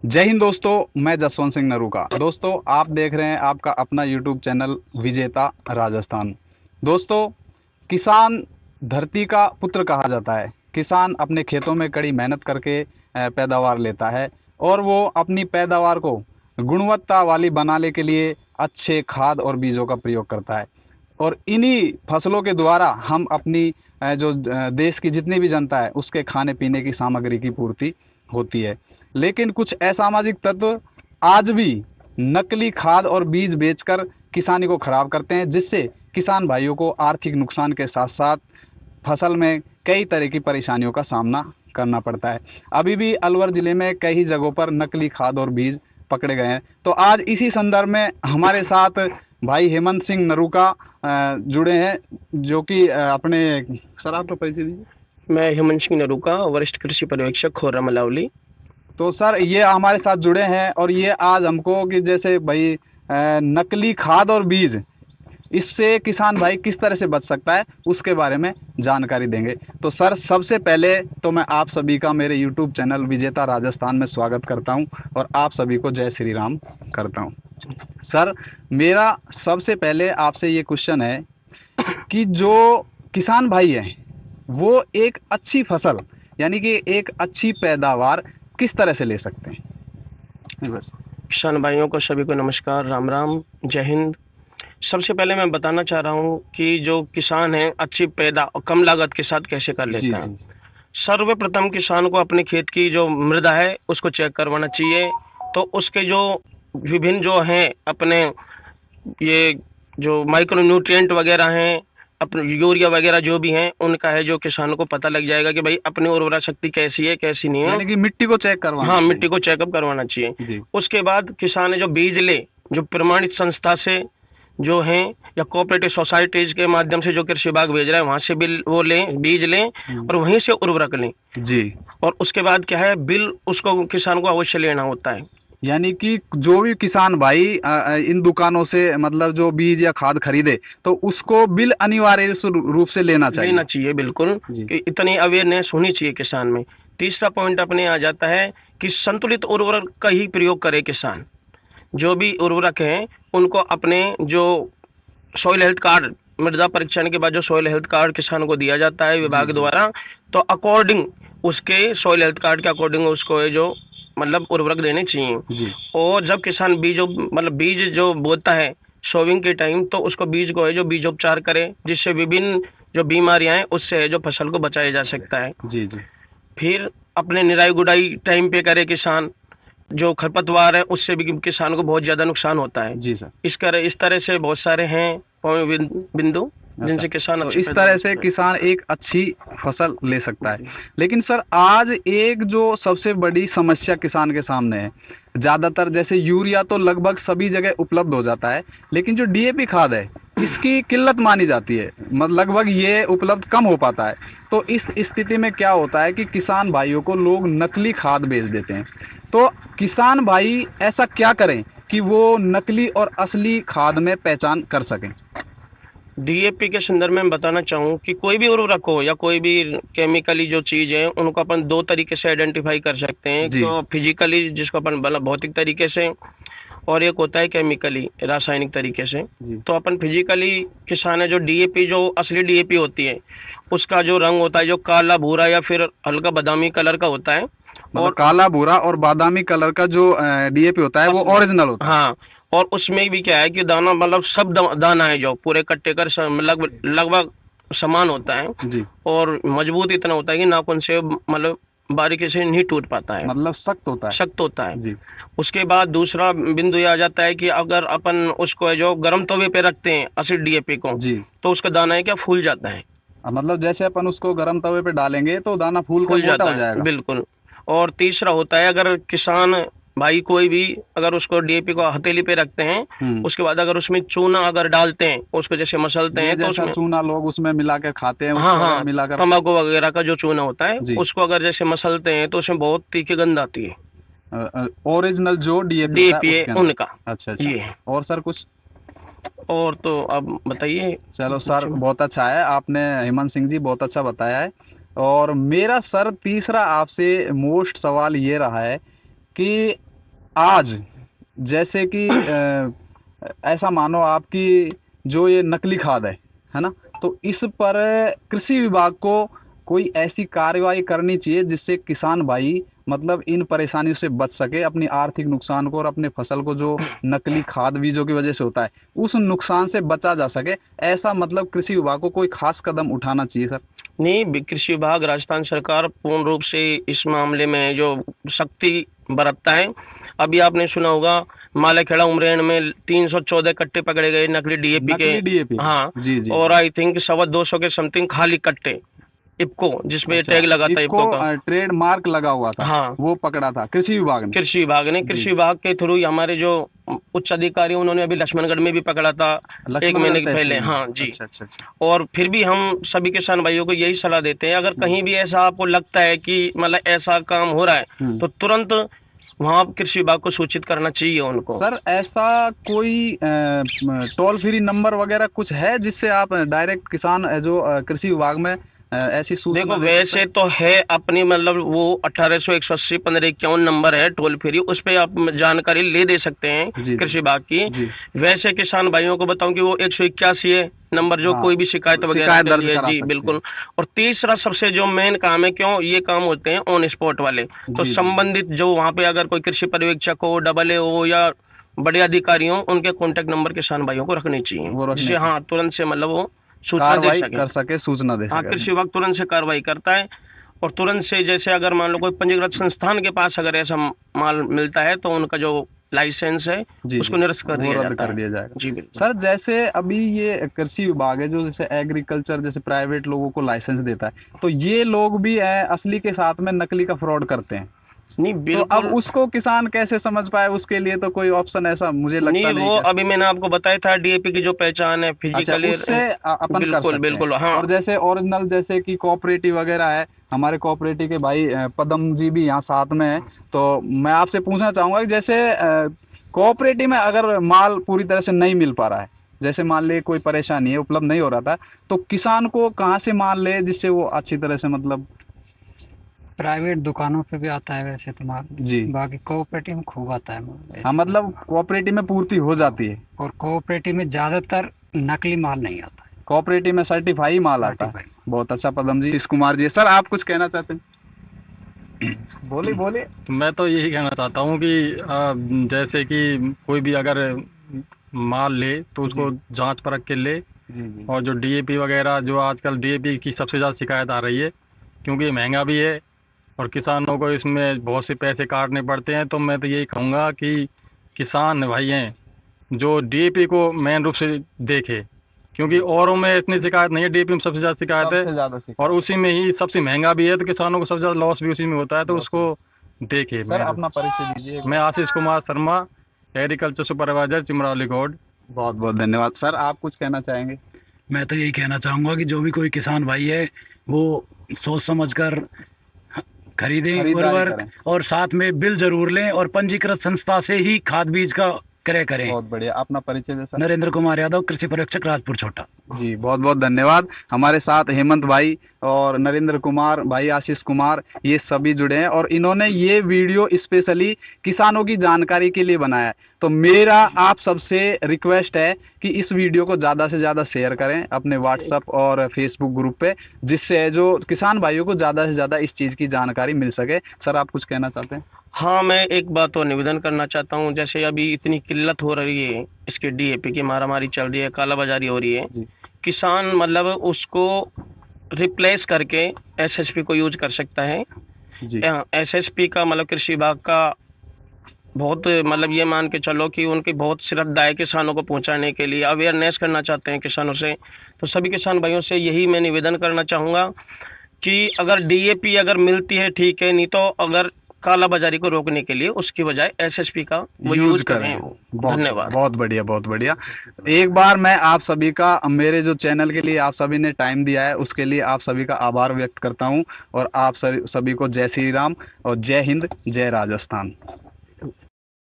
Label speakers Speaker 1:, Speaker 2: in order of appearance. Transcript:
Speaker 1: जय हिंद दोस्तों, मैं जसवंत सिंह नरूका। दोस्तों, आप देख रहे हैं आपका अपना यूट्यूब चैनल विजेता राजस्थान। दोस्तों, किसान धरती का पुत्र कहा जाता है। किसान अपने खेतों में कड़ी मेहनत करके पैदावार लेता है और वो अपनी पैदावार को गुणवत्ता वाली बनाने के लिए अच्छे खाद और बीजों का प्रयोग करता है। और इन्हीं फसलों के द्वारा हम अपनी देश की जितनी भी जनता है उसके खाने पीने की सामग्री की पूर्ति होती है। लेकिन कुछ असामाजिक तत्व आज भी नकली खाद और बीज बेचकर किसानी को खराब करते हैं, जिससे किसान भाइयों को आर्थिक नुकसान के साथ साथ फसल में कई तरह की परेशानियों का सामना करना पड़ता है। अभी भी अलवर जिले में कई जगहों पर नकली खाद और बीज पकड़े गए हैं। तो आज इसी संदर्भ में हमारे साथ भाई हेमंत सिंह नरूका जुड़े हैं, जो कि अपने सर आप तो परिचय दीजिए।
Speaker 2: मैं हेमंत सिंह नरूका, वरिष्ठ कृषि पर्यवेक्षक, खोरा मलावली।
Speaker 1: तो सर ये हमारे साथ जुड़े हैं और ये आज हमको कि जैसे भाई नकली खाद और बीज, इससे किसान भाई किस तरह से बच सकता है उसके बारे में जानकारी देंगे। तो सर, सबसे पहले तो मैं आप सभी का मेरे यूट्यूब चैनल विजेता राजस्थान में स्वागत करता हूं और आप सभी को जय श्री राम करता हूं। सर, मेरा सबसे पहले आपसे ये क्वेश्चन है कि जो किसान भाई है वो एक अच्छी फसल यानी कि एक अच्छी पैदावार किस तरह से ले सकते हैं? बस।
Speaker 2: किसान भाइयों को सभी को नमस्कार, राम राम, जय हिंद। सबसे पहले मैं बताना चाह रहा हूँ कि जो किसान है अच्छी पैदा और कम लागत के साथ कैसे कर
Speaker 1: जी
Speaker 2: लेता है।
Speaker 1: जी
Speaker 2: सर्वप्रथम किसान को अपने खेत की जो मृदा है उसको चेक करवाना चाहिए। तो उसके जो विभिन्न जो हैं अपने ये जो माइक्रो न्यूट्रिएंट वगैरह हैं, अपने यूरिया वगैरह जो भी हैं, उनका है जो किसानों को पता लग जाएगा कि भाई अपनी उर्वरा शक्ति कैसी है कैसी नहीं है।
Speaker 1: यानी कि मिट्टी को चेक करवाना
Speaker 2: हाँ,
Speaker 1: चाहिए।
Speaker 2: मिट्टी को चेकअप करवाना चाहिए।
Speaker 1: जी
Speaker 2: उसके बाद किसान जो बीज ले, जो प्रमाणित संस्था से जो हैं या कोऑपरेटिव सोसाइटीज के माध्यम से जो कृषि विभाग भेज रहा है वहां से बिल वो लें, बीज लें और वहीं से उर्वरक लें।
Speaker 1: जी।
Speaker 2: और उसके बाद क्या है, बिल उसको किसान को अवश्य लेना होता है।
Speaker 1: यानी कि जो भी किसान भाई इन दुकानों से मतलब जो बीज या खाद खरीदे तो उसको बिल अनिवार्य रूप से लेना चाहिए।
Speaker 2: लेना चाहिए बिल्कुल,
Speaker 1: जी
Speaker 2: कि इतनी अवेयरनेस होनी चाहिए किसान में। तीसरा पॉइंट अपने आ जाता है कि संतुलित उर्वरक का ही प्रयोग करे किसान। जो भी उर्वरक हैं उनको अपने जो सॉइल हेल्थ कार्ड, मृदा परीक्षण के बाद जो सॉइल हेल्थ कार्ड किसान को दिया जाता है विभाग
Speaker 1: जी
Speaker 2: द्वारा, तो अकॉर्डिंग उसके सॉइल हेल्थ कार्ड के अकॉर्डिंग उसको ये जो मतलब उर्वरक देने चाहिए।
Speaker 1: जी
Speaker 2: और जब किसान बीज जो बोता है सोविंग के टाइम, तो उसको बीज को है जो बीजोपचार करे, जिससे विभिन्न जो बीमारियां हैं उससे है जो फसल को बचाया जा सकता है।
Speaker 1: जी जी
Speaker 2: फिर अपने निराई गुड़ाई टाइम पे करे किसान। जो खरपतवार है उससे भी किसान को बहुत ज्यादा नुकसान होता है।
Speaker 1: जी सर।
Speaker 2: इस तरह से बहुत सारे हैं बिंदु जिनसे
Speaker 1: अच्छा,
Speaker 2: किसान
Speaker 1: तो
Speaker 2: अच्छी
Speaker 1: इस
Speaker 2: पैदावार
Speaker 1: तरह
Speaker 2: कर
Speaker 1: से
Speaker 2: सकता है।
Speaker 1: किसान एक अच्छी फसल ले सकता है। लेकिन सर, आज एक जो सबसे बड़ी समस्या किसान के सामने है, ज़्यादातर जैसे यूरिया तो लगभग सभी जगह उपलब्ध हो जाता है, लेकिन जो डीएपी खाद है इसकी किल्लत मानी जाती है, मतलब लगभग ये उपलब्ध कम हो पाता है। तो इस स्थिति में क्या होता है कि किसान भाइयों को लोग नकली खाद बेच देते हैं। तो किसान भाई ऐसा क्या करें कि वो नकली और असली खाद में पहचान कर सकें?
Speaker 2: डीएपी के संदर्भ में बताना चाहूँ कि कोई भी उर्वरक हो या कोई भी केमिकली जो चीज है उनको अपन दो तरीके से आइडेंटिफाई कर सकते हैं।
Speaker 1: जी
Speaker 2: तो फिजिकली जिसको अपन भौतिक तरीके से, और एक होता है केमिकली रासायनिक तरीके से।
Speaker 1: जी।
Speaker 2: तो अपन फिजिकली किसान है जो डीएपी, जो असली डीएपी होती है उसका जो रंग होता है जो काला भूरा या फिर हल्का बादामी कलर का होता है।
Speaker 1: मतलब
Speaker 2: और
Speaker 1: काला भूरा और बादामी कलर का जो डीएपी होता है वो ओरिजिनल होता है।
Speaker 2: हाँ, और उसमें भी क्या है कि दाना मतलब सब दाना है जो पूरे कट्टे कर लगभग समान होता है।
Speaker 1: जी।
Speaker 2: और मजबूत इतना होता है कि नाखून से मतलब बारीकी से नहीं टूट पाता है,
Speaker 1: मतलब सख्त होता है।
Speaker 2: सख्त होता है।
Speaker 1: जी
Speaker 2: उसके बाद दूसरा बिंदु ये आ जाता है कि अगर अपन उसको है जो गर्म तवे पे रखते हैं एसिड डीएपी को,
Speaker 1: जी।
Speaker 2: तो उसका दाना है क्या फूल जाता है।
Speaker 1: मतलब जैसे अपन उसको गर्म तवे पे डालेंगे तो दाना फूल कर
Speaker 2: फूल
Speaker 1: मोटा
Speaker 2: जाता
Speaker 1: हो
Speaker 2: है
Speaker 1: जाएगा।
Speaker 2: बिल्कुल। और तीसरा होता है अगर किसान भाई कोई भी अगर उसको डीएपी को हथेली पे रखते हैं, उसके बाद अगर उसमें चूना अगर डालते हैं उसको जैसे मसलते
Speaker 1: ये
Speaker 2: हैं तो
Speaker 1: जैसा
Speaker 2: उसमें,
Speaker 1: चूना लोग उसमें मिला के खाते हैं,
Speaker 2: हाँ
Speaker 1: उसको अगर
Speaker 2: हाँ,
Speaker 1: मिलाकर।
Speaker 2: तंबाकू वगैरह का जो चूना होता है
Speaker 1: जी।
Speaker 2: उसको अगर जैसे मसलते हैं तो उसमें बहुत तीखी गंध आती है।
Speaker 1: ओरिजिनल जो डीएपी होता है
Speaker 2: डीएपी है
Speaker 1: उसके अंदर।
Speaker 2: उनका।
Speaker 1: अच्छा अच्छा।
Speaker 2: ये है।
Speaker 1: और सर कुछ?
Speaker 2: और तो अब बताइए।
Speaker 1: चलो सर, बहुत अच्छा है, आपने हेमंत सिंह जी बहुत अच्छा बताया है। और मेरा सर तीसरा आपसे मोस्ट सवाल ये रहा है कि आज जैसे कि ऐसा मानो आपकी जो ये नकली खाद है ना, तो इस पर कृषि विभाग को कोई ऐसी कार्रवाई करनी चाहिए जिससे किसान भाई मतलब इन परेशानियों से बच सके, अपनी आर्थिक नुकसान को और अपने फसल को जो नकली खाद बीजों की वजह से होता है उस नुकसान से बचा जा सके। ऐसा मतलब कृषि विभाग को कोई खास कदम उठाना चाहिए सर।
Speaker 2: नहीं, कृषि विभाग, राजस्थान सरकार पूर्ण रूप से इस मामले में जो सख्ती बरतता है। अभी आपने सुना होगा मालेखेड़ा उमरेन में 314 कट्टे पकड़े गए नकली डीएपी के।
Speaker 1: नकली डीएपी।
Speaker 2: हाँ,
Speaker 1: जी जी।
Speaker 2: और आई थिंक 250 के समथिंग खाली कट्टे इपको, जिसपे
Speaker 1: अच्छा,
Speaker 2: टैग लगा था इपको का।
Speaker 1: ट्रेड मार्क लगा हुआ था।
Speaker 2: हाँ,
Speaker 1: वो पकड़ा था कृषि विभाग ने।
Speaker 2: कृषि विभाग ने, कृषि
Speaker 1: जी।
Speaker 2: विभाग के थ्रू हमारे जो उच्च अधिकारी उन्होंने अभी लक्ष्मणगढ़ में भी पकड़ा था 1
Speaker 1: लक्ष्मणगढ़
Speaker 2: महीने के
Speaker 1: तहसील
Speaker 2: पहले।
Speaker 1: में।
Speaker 2: हाँ जी।
Speaker 1: अच्छा अच्छा अच्छा।
Speaker 2: और फिर भी हम सभी किसान भाइयों को यही सलाह देते हैं, अगर कहीं भी ऐसा आपको लगता है कि मतलब ऐसा काम हो रहा है तो तुरंत वहाँ कृषि विभाग को सूचित करना चाहिए उनको।
Speaker 1: सर ऐसा कोई टोल फ्री नंबर वगैरह कुछ है जिससे आप डायरेक्ट किसान जो कृषि विभाग में ऐसी सूचना
Speaker 2: देखो,
Speaker 1: दे सकते
Speaker 2: वैसे तो है अपनी मतलब वो 1800 180 1551 नंबर है टोल फ्री, उस पे आप जानकारी ले दे सकते हैं
Speaker 1: जी,
Speaker 2: कृषि विभाग की।
Speaker 1: जी।
Speaker 2: वैसे किसान भाइयों को बताऊं कि वो 181 है नंबर, जो
Speaker 1: हाँ,
Speaker 2: कोई भी शिकायत वगैरह
Speaker 1: शिकायत
Speaker 2: के
Speaker 1: दर्ज
Speaker 2: लिए।
Speaker 1: करा
Speaker 2: जी
Speaker 1: सकते
Speaker 2: बिल्कुल। और तीसरा सबसे जो मेन काम है, क्यों ये काम होते हैं ऑन स्पॉट वाले, तो
Speaker 1: जी, जी।
Speaker 2: संबंधित जो वहाँ पे अगर कोई कृषि पर्यवेक्षक हो, AA हो या बड़े अधिकारी हो, उनके कॉन्टेक्ट नंबर किसान भाइयों को रखने चाहिए,
Speaker 1: वो रखने
Speaker 2: जिससे
Speaker 1: चाहिए।
Speaker 2: हाँ तुरंत से मतलब वो सूचना दे
Speaker 1: कार्रवाई
Speaker 2: सके।
Speaker 1: कर सके, सूचना दे
Speaker 2: हाँ,
Speaker 1: सके।
Speaker 2: कृषि विभाग तुरंत से कार्रवाई करता है। और तुरंत से, जैसे अगर मान लो कोई पंजीकृत संस्थान के पास अगर ऐसा माल मिलता है तो उनका जो लाइसेंस है
Speaker 1: जी
Speaker 2: उसको
Speaker 1: जी,
Speaker 2: निरस्त कर
Speaker 1: वो
Speaker 2: दिया
Speaker 1: रद्द
Speaker 2: जाता
Speaker 1: कर
Speaker 2: है।
Speaker 1: दिया जाएगा।
Speaker 2: जी बिल्कुल।
Speaker 1: सर जैसे अभी ये कृषि विभाग है जो जैसे एग्रीकल्चर जैसे प्राइवेट लोगों को लाइसेंस देता है, तो ये लोग भी असली के साथ में नकली का फ्रॉड करते हैं।
Speaker 2: नहीं
Speaker 1: तो अब
Speaker 2: बिल्कुल
Speaker 1: उसको किसान कैसे समझ पाए, उसके लिए तो कोई ऑप्शन ऐसा मुझे लगता
Speaker 2: नहीं,
Speaker 1: नहीं
Speaker 2: वो
Speaker 1: क्या।
Speaker 2: अभी मैंने आपको बताया था डीएपी की जो पहचान है
Speaker 1: अच्छा,
Speaker 2: फिजिकली।
Speaker 1: उससे अपन कर
Speaker 2: बिल्कुल
Speaker 1: सकते हैं।
Speaker 2: बिल्कुल। हाँ
Speaker 1: और जैसे ओरिजिनल जैसे कि कोऑपरेटिव वगैरह है, हमारे कोऑपरेटिव के भाई पदम जी भी यहाँ साथ में है, तो मैं आपसे पूछना चाहूंगा कि जैसे कोऑपरेटिव में अगर माल पूरी तरह से नहीं मिल पा रहा है, जैसे मान ले कोई परेशानी है, उपलब्ध नहीं हो रहा था, तो किसान को कहाँ से माल ले जिससे वो अच्छी तरह से मतलब।
Speaker 3: प्राइवेट दुकानों पे भी आता है वैसे तो माल,
Speaker 1: जी।
Speaker 3: बाकी कोऑपरेटिव में खूब आता है माल
Speaker 1: हाँ
Speaker 3: ऐसे।
Speaker 1: मतलब कोऑपरेटिव में पूर्ति हो जाती है।
Speaker 3: और कोऑपरेटिव में ज्यादातर नकली माल नहीं आता है,
Speaker 1: कोऑपरेटिव में सर्टिफाई माल आता है।
Speaker 3: सर्टिफाइड।
Speaker 1: बहुत अच्छा पदम जी। नीतीश कुमार जी, सर आप कुछ कहना चाहते हैं? बोलिए बोलिए।
Speaker 4: तो मैं तो यही कहना चाहता हूँ कि जैसे कि कोई भी अगर माल ले तो उसको जांच परख के ले।
Speaker 1: जी जी।
Speaker 4: और जो डीएपी वगैरह, जो आजकल डीएपी की सबसे ज़्यादा शिकायत आ रही है, क्योंकि ये महंगा भी है और किसानों को इसमें बहुत से पैसे काटने पड़ते हैं, तो मैं तो यही कहूँगा कि किसान भाई हैं जो डीएपी को मेन रूप से देखे, क्योंकि औरों में इतनी शिकायत नहीं है, डीएपी में सबसे ज़्यादा शिकायत
Speaker 1: सबसे
Speaker 4: है
Speaker 1: ज्यादा शिकायत।
Speaker 4: और उसी में ही सबसे महंगा भी है, तो किसानों को सबसे ज़्यादा लॉस भी उसी में होता है, तो
Speaker 1: Loss
Speaker 4: उसको देखे।
Speaker 1: सर अपना परिचय दीजिए।
Speaker 4: मैं Ashish Kumar Sharma, agriculture supervisor, Chimrauli code.
Speaker 1: बहुत बहुत धन्यवाद। सर आप कुछ कहना चाहेंगे?
Speaker 5: मैं तो यही कहना चाहूँगा कि जो भी कोई किसान भाई है वो सोच समझकर खरीदें
Speaker 1: खरीदारी
Speaker 5: उर्वरक,
Speaker 1: करें।
Speaker 5: और साथ में बिल जरूर लें और पंजीकृत संस्था से ही खाद बीज का क्रय करें।
Speaker 1: बहुत बढ़िया। अपना परिचय दे सर।
Speaker 5: नरेंद्र कुमार यादव, कृषि पर्यवेक्षक, राजपुर छोटा।
Speaker 1: जी बहुत बहुत धन्यवाद। हमारे साथ हेमंत भाई और नरेंद्र कुमार भाई, आशीष कुमार, ये सभी जुड़े हैं और इन्होंने ये वीडियो स्पेशली किसानों की जानकारी के लिए बनाया है। तो मेरा आप सबसे रिक्वेस्ट है कि इस वीडियो को ज़्यादा से ज़्यादा शेयर करें अपने व्हाट्सएप और फेसबुक ग्रुप पे, जिससे जो किसान भाइयों को ज़्यादा से ज़्यादा इस चीज़ की जानकारी मिल सके। सर आप कुछ कहना चाहते हैं?
Speaker 2: हाँ, मैं एक बात और निवेदन करना चाहता हूँ। जैसे अभी इतनी किल्लत हो रही है, इसके डीएपी की मारामारी चल रही है, कालाबाजारी हो रही है,
Speaker 1: जी।
Speaker 2: किसान मतलब उसको रिप्लेस करके एसएसपी को यूज कर सकता है।
Speaker 1: जी
Speaker 2: एसएसपी का मतलब कृषि विभाग का बहुत मतलब ये मान के चलो कि उनकी बहुत श्रद्धा है किसानों को पहुंचाने के लिए, अवेयरनेस करना चाहते हैं किसानों से। तो सभी किसान भाइयों से यही मैं निवेदन करना चाहूँगा कि अगर डीएपी अगर मिलती है ठीक है, नहीं तो अगर कालाबाजारी को रोकने के लिए उसकी बजाय एसएसपी का वो यूज करें। धन्यवाद।
Speaker 1: बहुत बढ़िया बहुत बढ़िया। एक बार मैं आप सभी का, मेरे जो चैनल के लिए आप सभी ने टाइम दिया है उसके लिए आप सभी का आभार व्यक्त करता हूं और आप सभी को जय श्री राम और जय हिंद, जय राजस्थान।